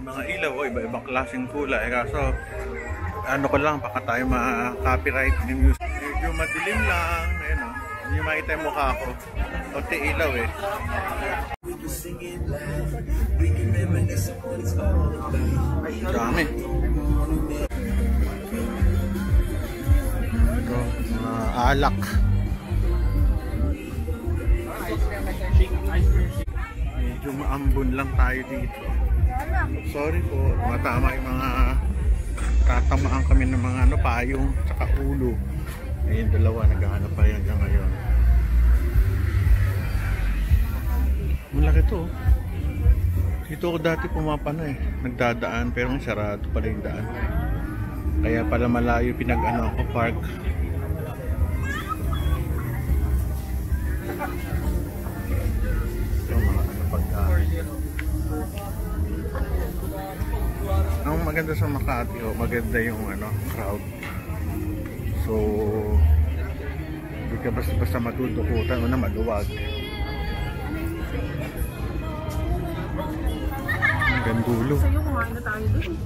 mga ilaw, iba-ibang klaseng kulay. Kaso, ano ko lang, baka tayo ma-copyright yung music. Medyo madilim lang, ayun o. Hindi makita yung mukha ko. Konti ilaw eh. Dami. Ito, mga alak. Medyo maambon lang tayo dito. Sorry po, matama yung mga tatamaan kami ng mga payong tsaka ulo. Ayun, dalawa naghahanap pa yan hanggang ngayon. Malaki to. Dito ako dati pumapano eh, nagdadaan pero sarado pala yung daan. Kaya pala malayo pinag-ano ako, park. Ito mga pagkain. Ang maganda sa Makati, maganda yung crowd. So, hindi ka basta matutukutan o na maluwag. Hanggang dulo. Sa'yo, kumain na tayo doon.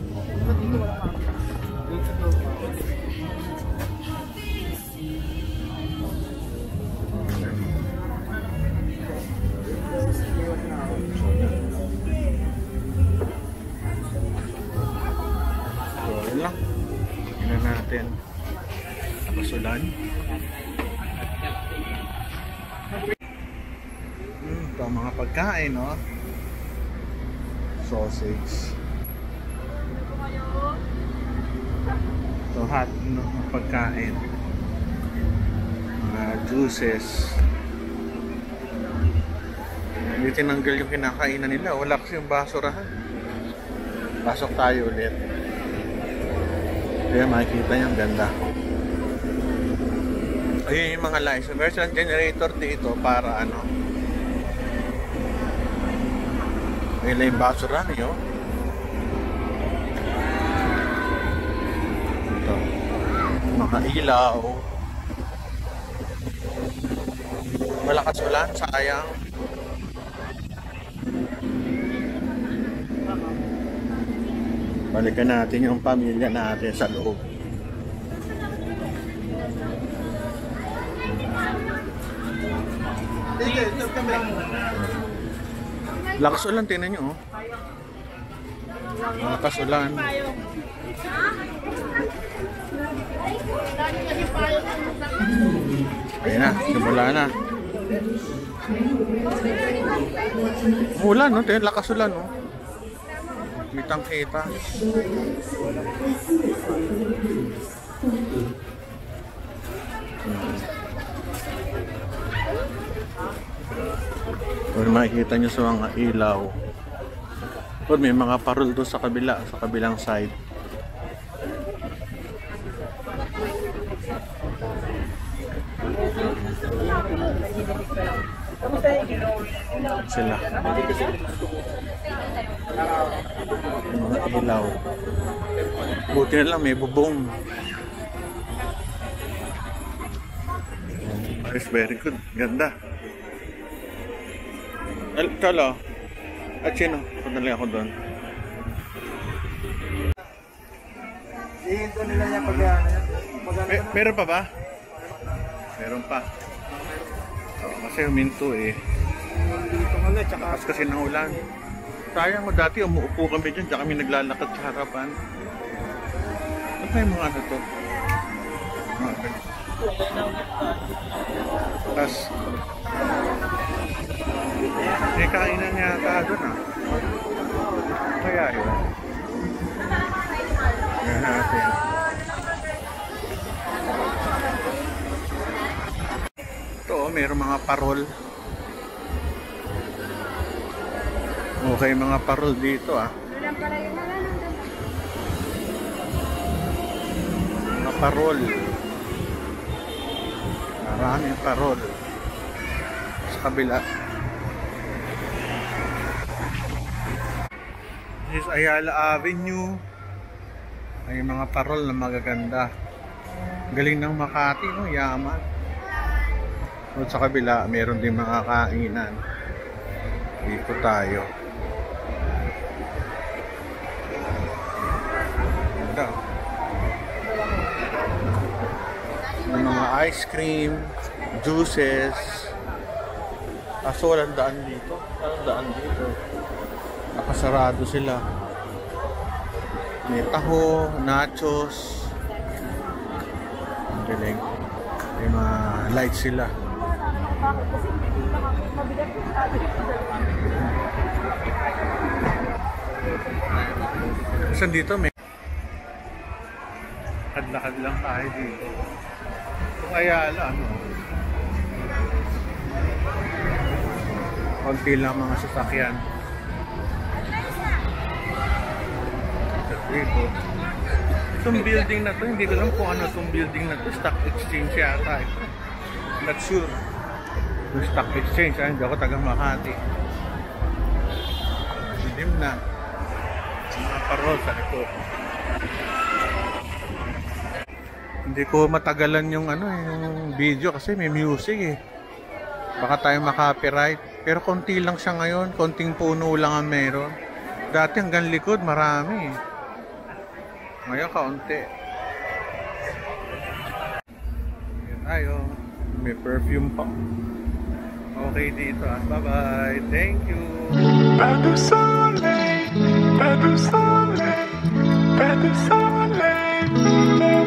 So, yun lang. Tingnan natin. Tapasulan. Ito ang mga pagkain, no? Sausage. Ito hot, no? Pagkain. Mga juices. Hindi tinanggal yung kinakainan nila. Wala kasi yung basurahan. Pasok tayo ulit. Kaya makikita niyo ang ganda. Ayun yung mga lights. Meron silang generator dito para ayun lang yung basura niyo. Ito. Mga ilaw. Malakas ulan, sayang. Balikan natin yung pamilya natin sa loob. Lakas ulan, tingnan nyo. Lakas ulan. Ayan na, simula na. Ulan, no? Tingnan, lakas ulan, no? Kitang kita. Kung makikita nyo sa mga ilaw. Kung may mga parol doon sa kabila, sa kabilang side. Sila. Mga ilaw. Buti na lang may bubong. It's very good. Ganda. Kalo. At sino? Punta lang ako doon. Ihinto nila niya pag-ano yan. Meron pa ba? Meron pa. Kasi huminto eh. Dito ka na, tsaka Tapos kasi ng ulan. Sayang ko dati, umuupo kami dyan, tsaka kami naglalakad sa harapan. Ano pa yung mga to? Tapos, may kainan yata doon ah. Kaya yun. Yan natin. Ito, mayroong mga parol. Okay, mga parol dito ah. Mga parol. Maraming parol. Sa kabila. This is Ayala Avenue. Ay mga parol na magaganda. Galing ng Makati, no? Yaman. At sa kabila, meron din mga kainan. Dito tayo. ice cream, juices. Kaso walang daan dito. Walang daan dito. Nakasarado sila. May taho, nachos. Ang galing. May mga lights sila. Saan dito may lakad-lakad lang tayo dito. Kung Ayala, ano, konti lang mga sasakyan. Dito. Itong building na to, hindi ko alam kung ano itong building na to. Stock exchange yata ito. Not sure. Yung stock exchange, hindi ako taga Makati. Dilim na. Mga parol sa likod. Hindi ko matagalan yung ano, yung video kasi may music eh. Baka tayo makapiright. Pero konti lang siya ngayon, konting puno lang ang meron. Dati hanggang likod marami eh. Ngayon kaunti. Ayan tayo. May perfume pa. Okay dito ah. Bye-bye. Thank you. Pas de soleil, pas de soleil, pas de soleil.